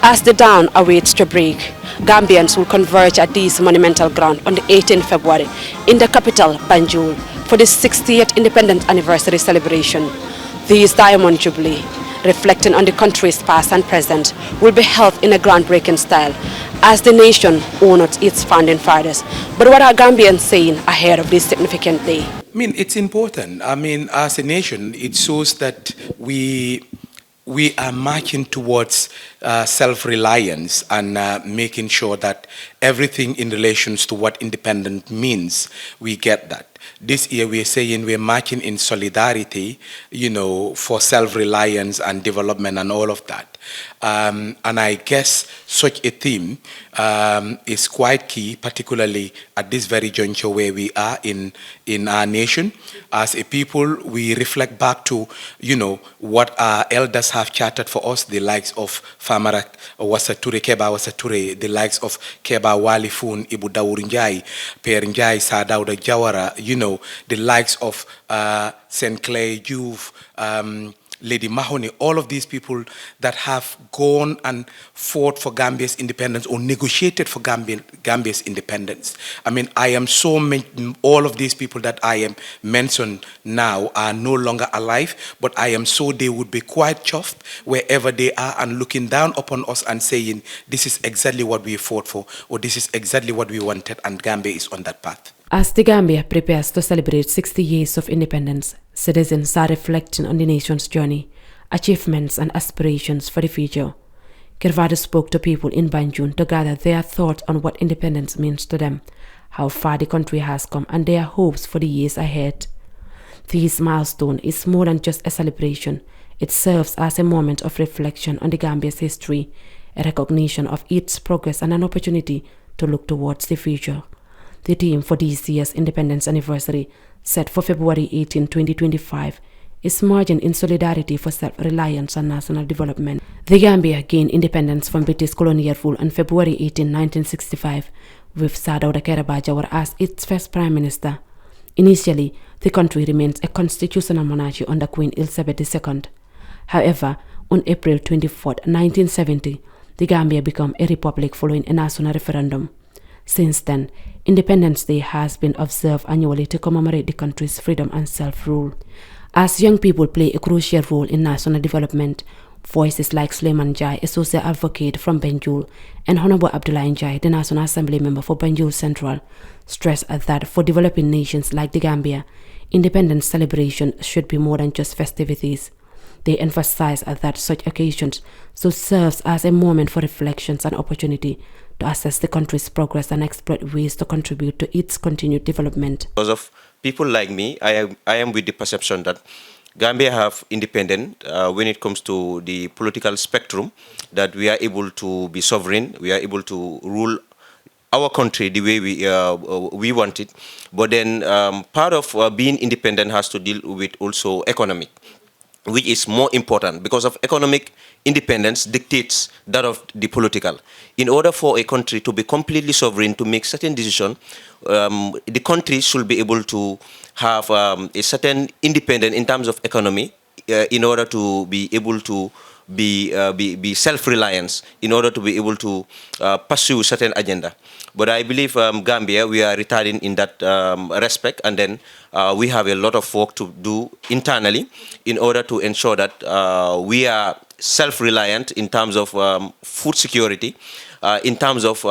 As the dawn awaits to break, Gambians will converge at this monumental ground on the 18th February in the capital, Banjul, for the 60th independence anniversary celebration. This Diamond Jubilee, reflecting on the country's past and present, will be held in a groundbreaking style as the nation honors its founding fathers. But what are Gambians saying ahead of this significant day? I mean, it's important. I mean, as a nation, it shows that we are marching towards self-reliance and making sure that everything in relations to what independence means, we get that. This year we're saying we're marching in solidarity, for self-reliance and development and all of that. And I guess such a theme is quite key, particularly at this very juncture where we are in our nation. As a people, we reflect back to, what our elders have charted for us, the likes of Famarak Wasature, Keba Wasature, the likes of Keba Walifun, Ibu Dawur Njai, Per Njai, Sadauda Jawara, the likes of St. Clair Juve, Lady Mahoney, all of these people that have gone and fought for Gambia's independence or negotiated for Gambia's independence. I mean, all of these people that I am mentioned now are no longer alive, but I am so they would be quite chuffed wherever they are and looking down upon us and saying, this is exactly what we fought for, or this is exactly what we wanted, and Gambia is on that path. As the Gambia prepares to celebrate 60 years of independence, citizens are reflecting on the nation's journey, achievements and aspirations for the future. Kirvada spoke to people in Banjul to gather their thoughts on what independence means to them, how far the country has come and their hopes for the years ahead. This milestone is more than just a celebration. It serves as a moment of reflection on the Gambia's history, a recognition of its progress and an opportunity to look towards the future. The theme for this year's independence anniversary, set for February 18, 2025, is Marching in Solidarity for Self-Reliance and National Development. The Gambia gained independence from British colonial rule on February 18, 1965, with Sadauda Jawara as its first Prime Minister. Initially, the country remains a constitutional monarchy under Queen Elizabeth II. However, on April 24, 1970, the Gambia became a republic following a national referendum. Since then, Independence Day has been observed annually to commemorate the country's freedom and self-rule. As young people play a crucial role in national development, voices like Suleiman Jai, a social advocate from Banjul, and Honorable Abdullah Njai, the National Assembly member for Banjul Central, stress that for developing nations like the Gambia, independence celebration should be more than just festivities. They emphasize that such occasions should serve as a moment for reflections and opportunity to assess the country's progress and exploit ways to contribute to its continued development. Because of people like me, I am with the perception that Gambia have independence when it comes to the political spectrum, that we are able to be sovereign, we are able to rule our country the way we want it. But then part of being independent has to deal with also economic, which is more important because of economic independence dictates that of the political. In order for a country to be completely sovereign, to make certain decisions, the country should be able to have a certain independence in terms of economy in order to be able to be self-reliant, in order to be able to pursue certain agenda. But I believe Gambia, we are retarding in that respect, and then we have a lot of work to do internally in order to ensure that we are self-reliant in terms of food security, in terms of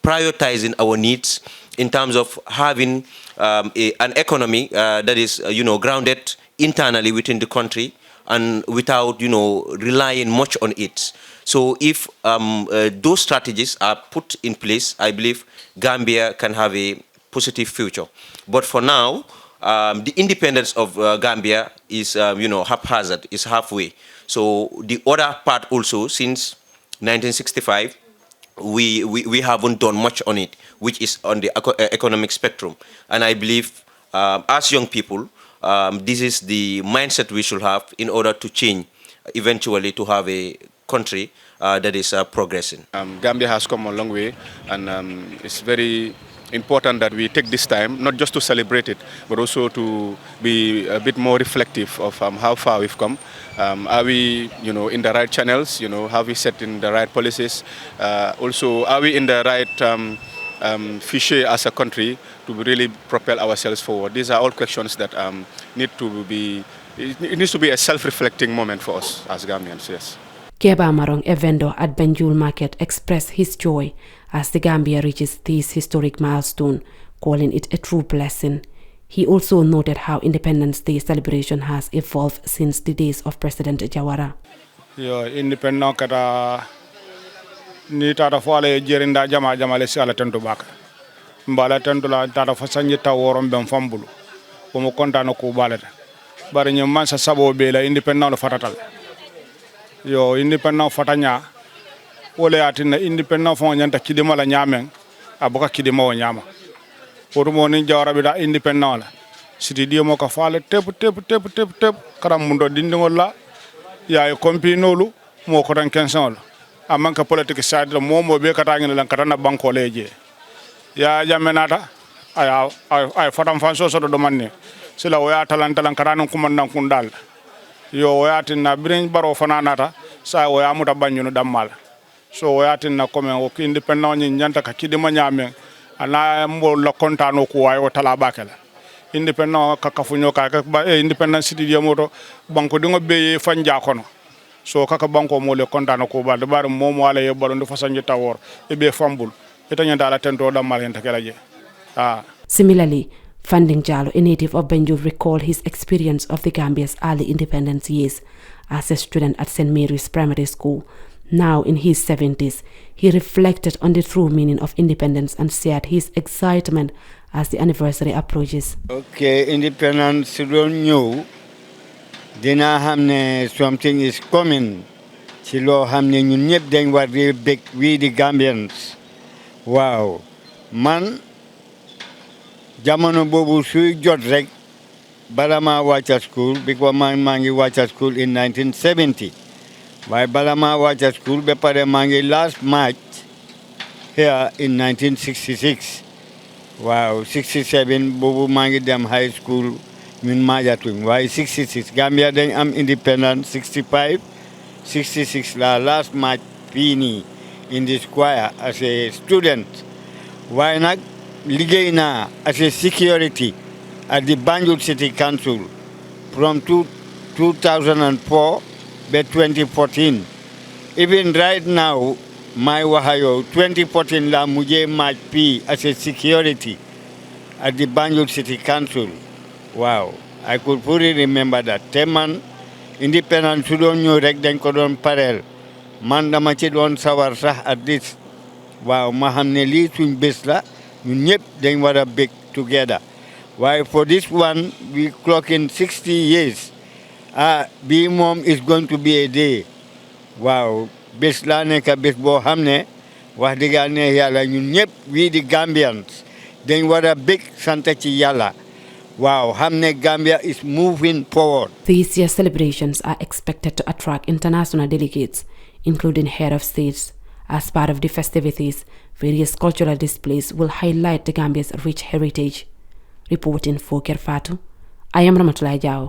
prioritizing our needs, in terms of having an economy that is grounded internally within the country and without relying much on it. So if those strategies are put in place, I believe Gambia can have a positive future. But for now, the independence of Gambia is haphazard, is halfway. So the other part also, since 1965, we haven't done much on it, which is on the economic spectrum. And I believe as young people, this is the mindset we should have in order to change, eventually to have a country that is progressing. Gambia has come a long way, and it's very important that we take this time, not just to celebrate it, but also to be a bit more reflective of how far we've come. Are we, in the right channels? Have we set in the right policies? Also, are we in the right fichier as a country to really propel ourselves forward? These are all questions that need to be. It needs to be a self-reflecting moment for us as Gambians. Yes. Keba Marong, a vendor at Banjul Market, expressed his joy as the Gambia reaches this historic milestone, calling it a true blessing. He also noted how Independence Day celebration has evolved since the days of President Jawara. Independence kata ni tata fole jerinda jama le sala tentu baka. Mbala tentu la tata fasanji taworom ben fambulu. Ko kontano ko balata. Bari nyam man sa sabo be la Independence fatatal. Independence fatanya wole atina Independence fo nyanta kidima la nyamen abuka kidima o nyama. Orumo ni jawara bi da Independence la siti dio mo ka faale tep karam mundo dindingol la ya e kompinolu mo ko tan kensol amanka politique side la momo be kata ngene lan kata na banko leje ya jamenata ay fatam fanso so do manne sila waya talantalan kata non kumandan kundal wayatin na birin baro fananata sa waya muta banyunu dammal so wayatin na comme o Independence ni nyanta ka kidima nyame ana mbo la kontano ko wayo tala bakela Independence ka kafunyo ka Independence city moto banko dingo be fanja kono so kaka banko mo le kontano ko balde bar momo wala ye balo ndo fasanje tawor e be fambul etanya dala tento damal hen takelaje. Similarly, Funding Jalo, a native of Banjul, recalled his experience of the Gambia's early independence years as a student at St. Mary's Primary School. Now in his 70s, he reflected on the true meaning of independence and shared his excitement as the anniversary approaches. Okay, independence don't know. Dina hamne something is coming. Chilo hamne ñun ñep dañ war di big we the Gambians. Wow. Man jamono bobu suy jot rek bala ma wàcc school because maa ngi wàcc school in 1970. Waaye bala ma wàcc school ba pare maa ngi last March here in 1966. Wow, 67 bobu maa ngi dem high school ñun maajatuñ waaye 66 Gambia dañ am independent 65 66 la last March fii nii in the square as a student. Waaye nag liggéey naa as a security at the Banjul City Council from 2004 to 2014. Even right now, my wahayo 2014 la mujhe March P as a security at the Banjul City Council. Wow, I could fully remember that. Teman independent sudon ñu rek dañ ko doon parel. Man dama ci doon sawar sax at this. Wow, ma xamne li suñ bés la ñun ñep dañ wara big together. Why for this one we clock in 60 years. Bi mom is going to be a day. Wow, bés la nekk bés boo xam ne wax dëgg ne yàlla ñun ñëpp we the Gambians dañ war a big sant ci yàlla. Wow, xam ne Gambia is moving forward. These year's celebrations are expected to attract international delegates, including head of states. As part of the festivities, various cultural displays will highlight the Gambia's rich heritage. Reporting for Kerfatu, I am Ramatulai Jao.